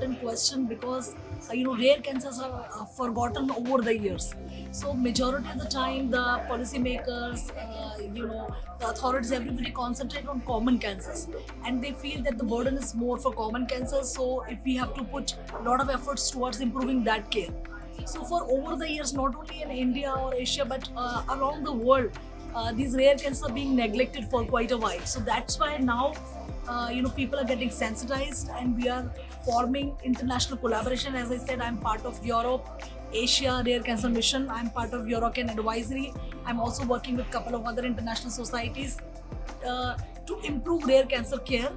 important question because rare cancers are forgotten over the years. So majority of the time, the policymakers, the authorities, everybody concentrate on common cancers, and they feel that the burden is more for common cancers. So if we have to put a lot of efforts towards improving that care. So for over the years, not only in India or Asia, but around the world, these rare cancers are being neglected for quite a while. So that's why now, people are getting sensitized, and we are forming international collaboration. As I said, I'm part of Europe, Asia Rare Cancer Mission. I'm part of Eurocan Advisory. I'm also working with a couple of other international societies to improve rare cancer care.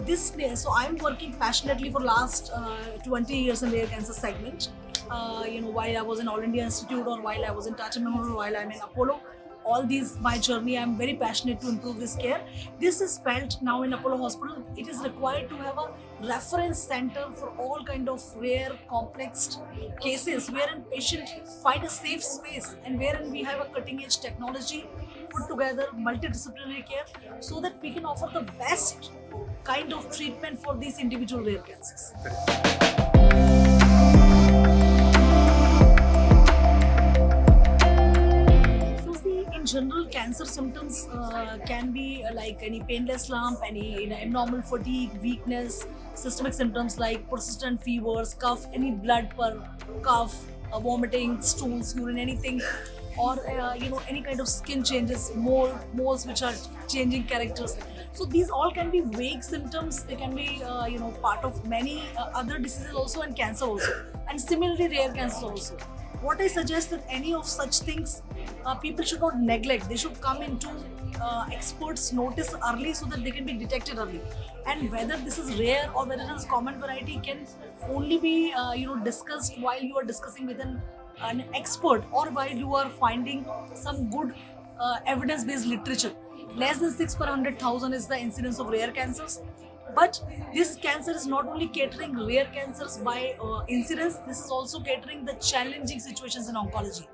This day, so I'm working passionately for last 20 years in rare cancer segment. While I was in All India Institute, or while I was in Tata Memorial, while I'm in Apollo, all these my journey, I'm very passionate to improve this care. This is felt now in Apollo Hospital. It is required to have a reference center for all kind of rare complex cases, wherein patient find a safe space, and wherein we have a cutting edge technology put together, multidisciplinary care, so that we can offer the best kind of treatment for these individual rare cancers. So see, in general, cancer symptoms can be like any painless lump, any abnormal fatigue, weakness, systemic symptoms like persistent fevers, cough, any blood per cough, vomiting, stools, urine, anything, or any kind of skin changes, moles which are changing characters. So these all can be vague symptoms. They can be part of many other diseases also, and cancer also, and similarly rare cancers also. What I suggest that any of such things, people should not neglect. They should come into experts notice early, so that they can be detected early. And whether this is rare or whether it is common variety can only be discussed while you are discussing with an expert, or while you are finding some good evidence-based literature. Less than 6 per 100,000 is the incidence of rare cancers. But this cancer is not only catering rare cancers by incidence, this is also catering the challenging situations in oncology,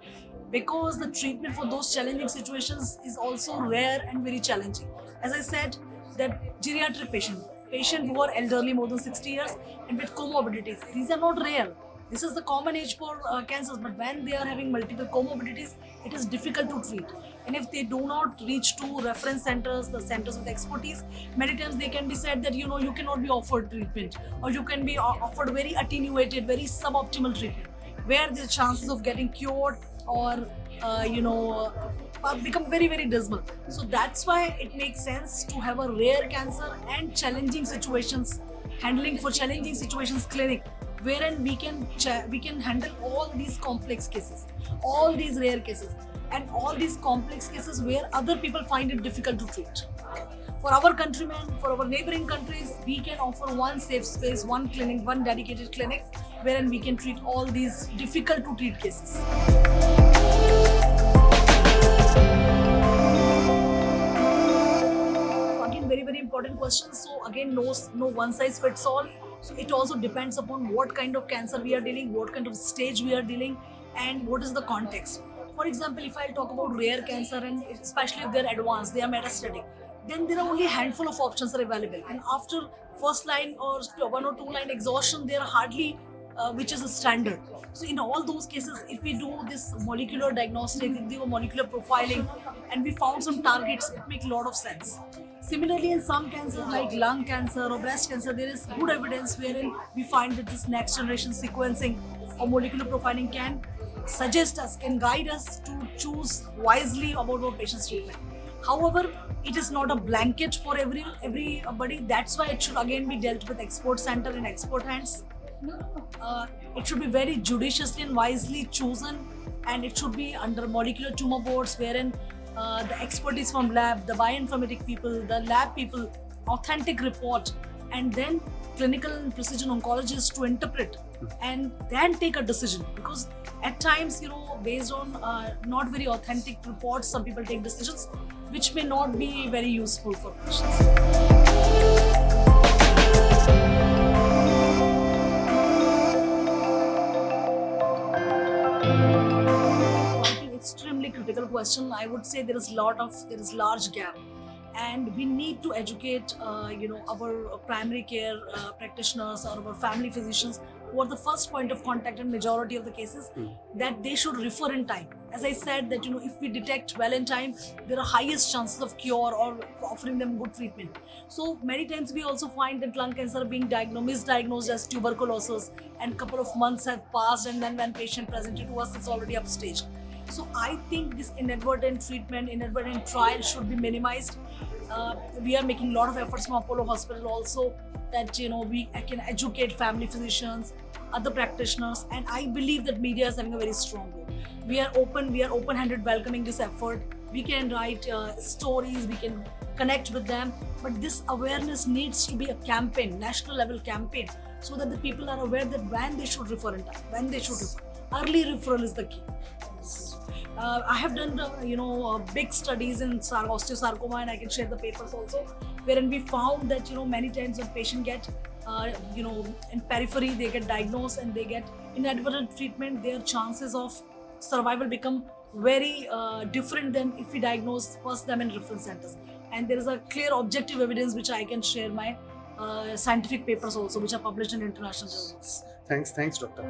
because the treatment for those challenging situations is also rare and very challenging. As I said, that geriatric patient who are elderly, more than 60 years, and with comorbidities, these are not rare. This is the common age for cancers, but when they are having multiple comorbidities, it is difficult to treat. And if they do not reach to reference centers, the centers with expertise, many times they can be said that you cannot be offered treatment, or you can be offered very attenuated, very suboptimal treatment, where the chances of getting cured or become very very dismal. So that's why it makes sense to have a rare cancer and challenging situations handling for challenging situations clinic, wherein we can handle all these complex cases, all these rare cases, and all these complex cases where other people find it difficult to treat. For our countrymen, for our neighboring countries, we can offer one safe space, one clinic, one dedicated clinic, wherein we can treat all these difficult to treat cases. Again, very very important question. So again, no one size fits all. So it also depends upon what kind of cancer we are dealing, what kind of stage we are dealing, and what is the context. For example, if I talk about rare cancer, and especially if they are advanced, they are metastatic, then there are only a handful of options are available. And after first line or one or two line exhaustion, there are hardly which is a standard. So in all those cases, if we do this molecular diagnostic, if we do molecular profiling, and we found some targets, it makes a lot of sense. Similarly, in some cancers like lung cancer or breast cancer, there is good evidence wherein we find that this next generation sequencing or molecular profiling can suggest us, can guide us to choose wisely about our patient's treatment. However, it is not a blanket for everybody. That's why it should again be dealt with expert center in expert hands. It should be very judiciously and wisely chosen, and it should be under molecular tumor boards, wherein the expertise from lab, the bioinformatic people, the lab people, authentic report, and then clinical and precision oncologists to interpret and then take a decision. Because at times, based on not very authentic reports, some people take decisions which may not be very useful for patients. I think extremely critical question. I would say there is large gap. and we need to educate our primary care practitioners or our family physicians who are the first point of contact in majority of the cases, that they should refer in time. As I said, that if we detect well in time, there are highest chances of cure or offering them good treatment. So many times we also find that lung cancer being misdiagnosed as tuberculosis, and couple of months have passed, and then when patient presented to us, it's already upstage. So I think this inadvertent treatment, inadvertent trial should be minimized. We are making a lot of efforts from Apollo Hospital also, that we can educate family physicians, other practitioners, and I believe that media is having a very strong role. We are open-handed welcoming this effort. We can write stories, we can connect with them, but this awareness needs to be a campaign, national level campaign, so that the people are aware that when they should refer in time, when they should refer. Early referral is the key. I have done big studies in osteosarcoma, and I can share the papers also, wherein we found that many times when patient get in periphery, they get diagnosed and they get inadvertent treatment, their chances of survival become very different than if we diagnose first them in reference centers. And there is a clear objective evidence which I can share my scientific papers also, which are published in international journals. Thanks, doctor.